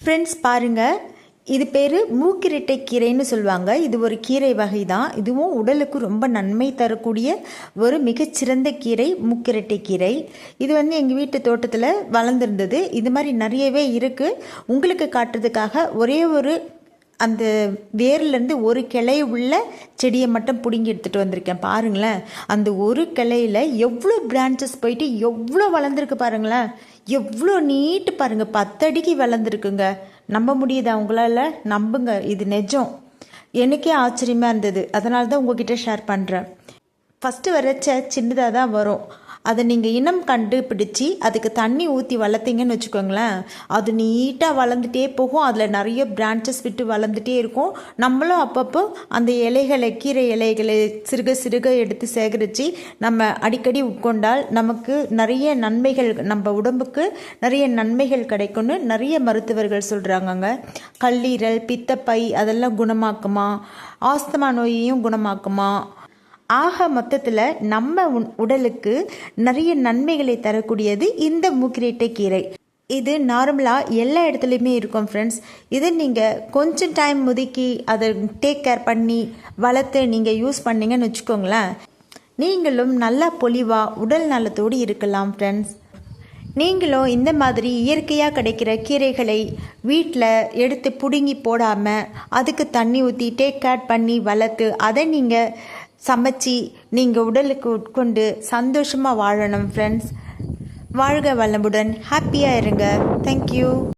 Friends பாருங்கள், இது பேர் மூக்கிரட்டை கீரைன்னு சொல்லுவாங்க. இது ஒரு கீரை வகை தான். இதுவும் உடலுக்கு ரொம்ப நன்மை தரக்கூடிய ஒரு மிகச்சிறந்த கீரை மூக்கிரட்டை கீரை. இது எங்கள் வீட்டு தோட்டத்தில் வளர்ந்துருந்தது. இது மாதிரி நிறையவே இருக்குது. உங்களுக்கு காட்டுறதுக்காக ஒரே ஒரு அந்த வேர்லேருந்து ஒரு கிளை உள்ள செடியை மட்டும் பிடுங்கி எடுத்துகிட்டு வந்திருக்கேன். பாருங்களேன், அந்த ஒரு கிளையில் எவ்வளோ பிரான்ச்சஸ் போயிட்டு எவ்வளோ வளர்ந்துருக்கு பாருங்களேன். எவ்வளோ நீட்டு பாருங்கள், 10 அடிக்கு வளர்ந்துருக்குங்க. நம்ப முடியுதா உங்களால்? நம்புங்க, இது நிஜம். எனக்கே ஆச்சரியமாக இருந்தது. அதனால தான் உங்ககிட்ட ஷேர் பண்ணுறேன். ஃபஸ்ட்டு வரைச்ச சின்னதாக தான் வரும். அதை நீங்கள் இனம் கண்டுபிடிச்சி அதுக்கு தண்ணி ஊற்றி வளர்த்திங்கன்னு வச்சுக்கோங்களேன், அது நீட்டாக வளர்ந்துட்டே போகும். அதில் நிறைய பிரான்ச்சஸ் விட்டு வளர்ந்துட்டே இருக்கும். நம்மளும் அப்பப்போ அந்த இலைகளை, கீரை இலைகளை சிறுக சிறுக எடுத்து சேகரித்து நம்ம அடிக்கடி உட்கொண்டால் நமக்கு நிறைய நன்மைகள், நம்ம உடம்புக்கு நிறைய நன்மைகள் கிடைக்கும்னு நிறைய மருத்துவர்கள் சொல்கிறாங்கங்க. கல்லீரல், பித்தப்பை அதெல்லாம் குணமாக்குமா, ஆஸ்துமா நோயையும் குணமாக்குமா. ஆக மொத்தத்தில் நம்ம உடலுக்கு நிறைய நன்மைகளை தரக்கூடியது இந்த மூக்கிரட்டை கீரை. இது நார்மலாக எல்லா இடத்துலையுமே இருக்கும் ஃப்ரெண்ட்ஸ். இதை நீங்கள் கொஞ்சம் டைம் ஒதுக்கி அதை டேக் கேர் பண்ணி வளர்த்து நீங்கள் யூஸ் பண்ணிங்கன்னு வச்சுக்கோங்களேன், நீங்களும் நல்லா பொலிவாக உடல் நலத்தோடு இருக்கலாம் ஃப்ரெண்ட்ஸ். நீங்களும் இந்த மாதிரி இயற்கையாக கிடைக்கிற கீரைகளை வீட்டில் எடுத்து பிடுங்கி போடாமல் அதுக்கு தண்ணி ஊற்றி டேக் கேர் பண்ணி வளர்த்து அதை நீங்கள் சமைச்சி நீங்கள் உடலுக்கு உட்கொண்டு சந்தோஷமாக வாழணும் ஃப்ரெண்ட்ஸ். வாழ்க வளமுடன், ஹாப்பியாக இருங்க. தேங்க்யூ.